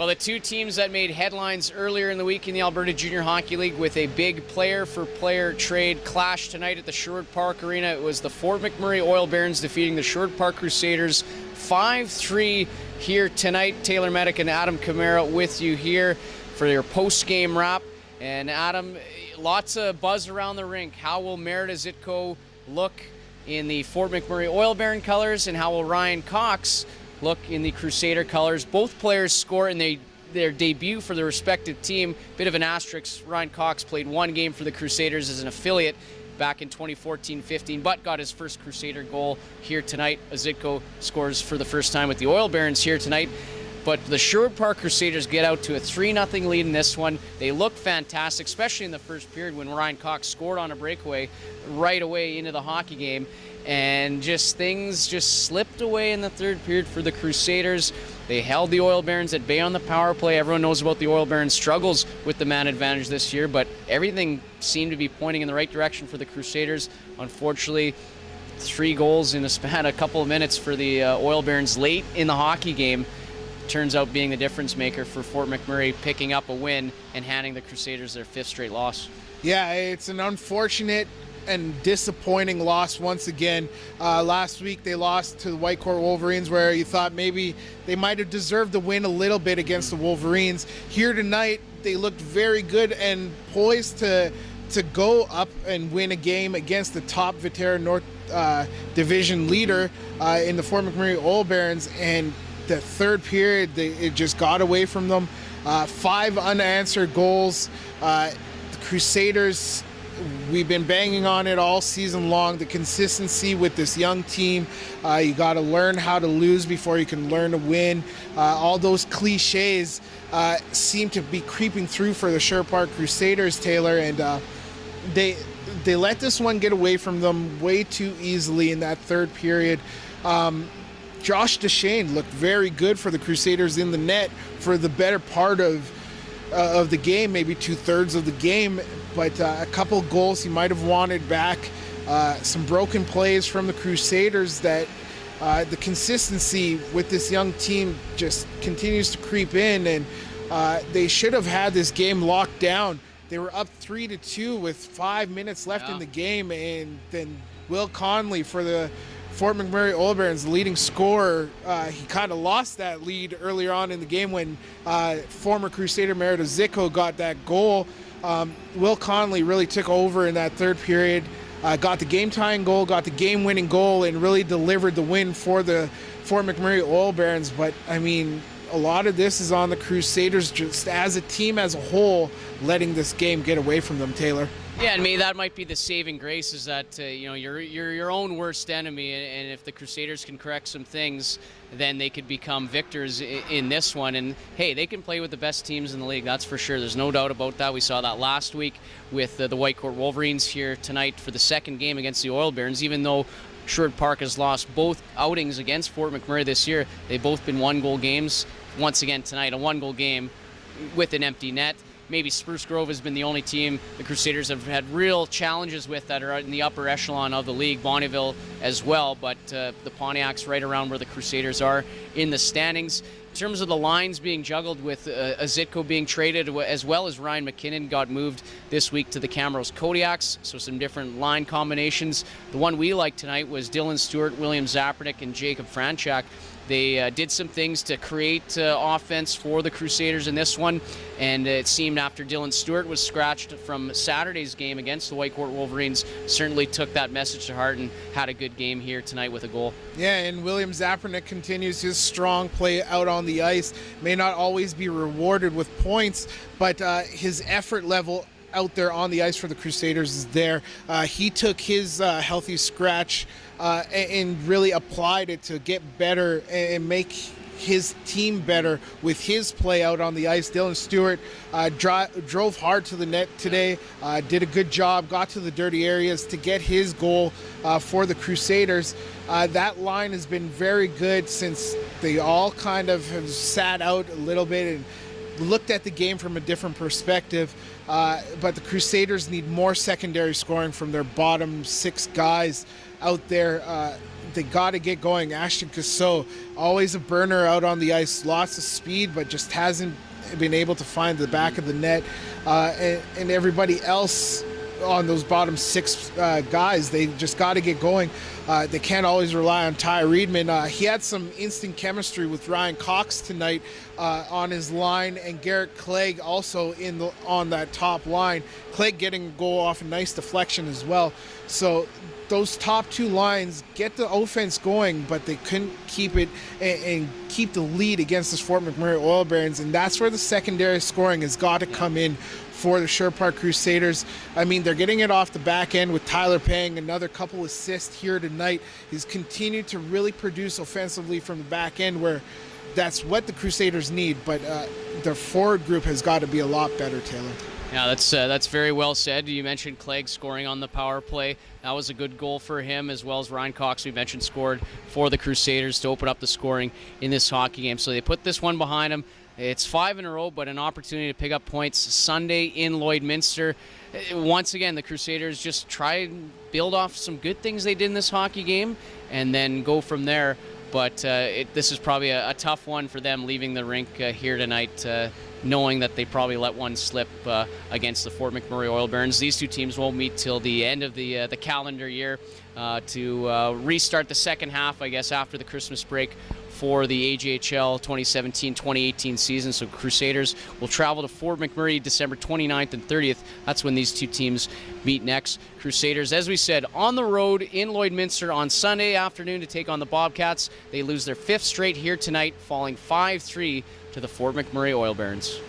Well, the two teams that made headlines earlier in the week in the Alberta Junior Hockey League with a big player-for-player trade clash tonight at the Sherwood Park Arena. It was the Fort McMurray Oil Barons defeating the Sherwood Park Crusaders 5-3 here tonight. Taylor Medak and Adam Kamara with you here for your post-game wrap. And Adam, lots of buzz around the rink. How will Merida Zitko look in the Fort McMurray Oil Baron colors, and how will Ryan Cox look in the Crusader colors? Both players score in their debut for their respective team. Bit of an asterisk, Ryan Cox played one game for the Crusaders as an affiliate back in 2014-15, but got his first Crusader goal here tonight. Zitko scores for the first time with the Oil Barons here tonight. But the Sherwood Park Crusaders get out to a 3-0 lead in this one. They look fantastic, especially in the first period when Ryan Cox scored on a breakaway right away into the hockey game. And things just slipped away in the third period for the Crusaders. They held the Oil Barons at bay on the power play. Everyone knows about the Oil Barons' struggles with the man advantage this year, but everything seemed to be pointing in the right direction for the Crusaders. Unfortunately, 3 goals in a span of a couple of minutes for the Oil Barons late in the hockey game turns out being the difference maker for Fort McMurray, picking up a win and handing the Crusaders their 5th straight loss. Yeah, it's an unfortunate and disappointing loss once again. Last week they lost to the Whitecourt Wolverines, where you thought maybe they might have deserved the win a little bit against the Wolverines. Here tonight they looked very good and poised to go up and win a game against the top Viterra North Division leader in the Fort McMurray Oil Barons, and the third period it just got away from them. 5 unanswered goals. The Crusaders, we've been banging on it all season long, the consistency with this young team. You got to learn how to lose before you can learn to win. All those cliches seem to be creeping through for the Sherwood Park Crusaders, Taylor, and they let this one get away from them way too easily in that third period. Josh Deshane looked very good for the Crusaders in the net for the better part of the game, maybe 2/3 of the game, but a couple goals he might have wanted back. Some broken plays from the Crusaders that the consistency with this young team just continues to creep in, and they should have had this game locked down. They were up 3-2 with 5 minutes left in the game, and then Will Conley for the Fort McMurray Oil Barons, the leading scorer, he kind of lost that lead earlier on in the game when former Crusader Merida Zitko got that goal. Will Conley really took over in that third period, got the game-tying goal, got the game-winning goal, and really delivered the win for the Fort McMurray Oil Barons. But, I mean, a lot of this is on the Crusaders just as a team as a whole, letting this game get away from them, Taylor. Yeah, and maybe that might be the saving grace, is that you're your own worst enemy, and if the Crusaders can correct some things, then they could become victors in this one. And hey, they can play with the best teams in the league, that's for sure. There's no doubt about that. We saw that last week with the Whitecourt Wolverines here tonight for the second game against the Oil Barons. Even though Sherwood Park has lost both outings against Fort McMurray this year, they've both been 1-goal games. Once again tonight, a 1-goal game with an empty net. Maybe Spruce Grove has been the only team the Crusaders have had real challenges with that are in the upper echelon of the league. Bonneville as well, but the Pontiac's right around where the Crusaders are in the standings. In terms of the lines being juggled with Zitko being traded, as well as Ryan McKinnon got moved this week to the Camrose Kodiaks, so some different line combinations. The one we liked tonight was Dylan Stewart, William Zapernick, and Jacob Franchak. They did some things to create offense for the Crusaders in this one, and it seemed after Dylan Stewart was scratched from Saturday's game against the Whitecourt Wolverines, certainly took that message to heart and had a good game here tonight with a goal. Yeah, and William Zapernick continues his strong play out on the ice. May not always be rewarded with points, but his effort level out there on the ice for the Crusaders is there. He took his healthy scratch and really applied it to get better and make his team better with his play out on the ice. Dylan Stewart drove hard to the net today, did a good job, got to the dirty areas to get his goal for the Crusaders. That line has been very good since they all kind of have sat out a little bit and looked at the game from a different perspective. But the Crusaders need more secondary scoring from their bottom 6 guys out there. they got to get going. Ashton Cassell, always a burner out on the ice, lots of speed, but just hasn't been able to find the back of the net. And everybody else on those bottom six guys, they just got to get going. They can't always rely on Ty Reedman. He had some instant chemistry with Ryan Cox tonight on his line, and Garrett Clegg also on that top line. Clegg getting a goal off a nice deflection as well. So those top two lines get the offense going, but they couldn't keep it and keep the lead against this Fort McMurray Oil Barons, and that's where the secondary scoring has got to come in for the Sherwood Park Crusaders. I mean, they're getting it off the back end with Tyler Pang, another couple assists here tonight. He's continued to really produce offensively from the back end, where that's what the Crusaders need, but their forward group has got to be a lot better, Taylor. Yeah, that's very well said. You mentioned Clegg scoring on the power play. That was a good goal for him, as well as Ryan Cox, we mentioned, scored for the Crusaders to open up the scoring in this hockey game. So they put this one behind them. It's 5 in a row, but an opportunity to pick up points Sunday in Lloydminster. Once again, the Crusaders just try and build off some good things they did in this hockey game and then go from there. But this is probably a tough one for them leaving the rink here tonight, knowing that they probably let one slip against the Fort McMurray Oil Barons. These two teams won't meet till the end of the calendar year to restart the second half, I guess, after the Christmas break for the AJHL 2017-2018 season. So Crusaders will travel to Fort McMurray December 29th and 30th. That's when these two teams meet next. Crusaders, as we said, on the road in Lloydminster on Sunday afternoon to take on the Bobcats. They lose their 5th straight here tonight, falling 5-3 to the Fort McMurray Oil Barons.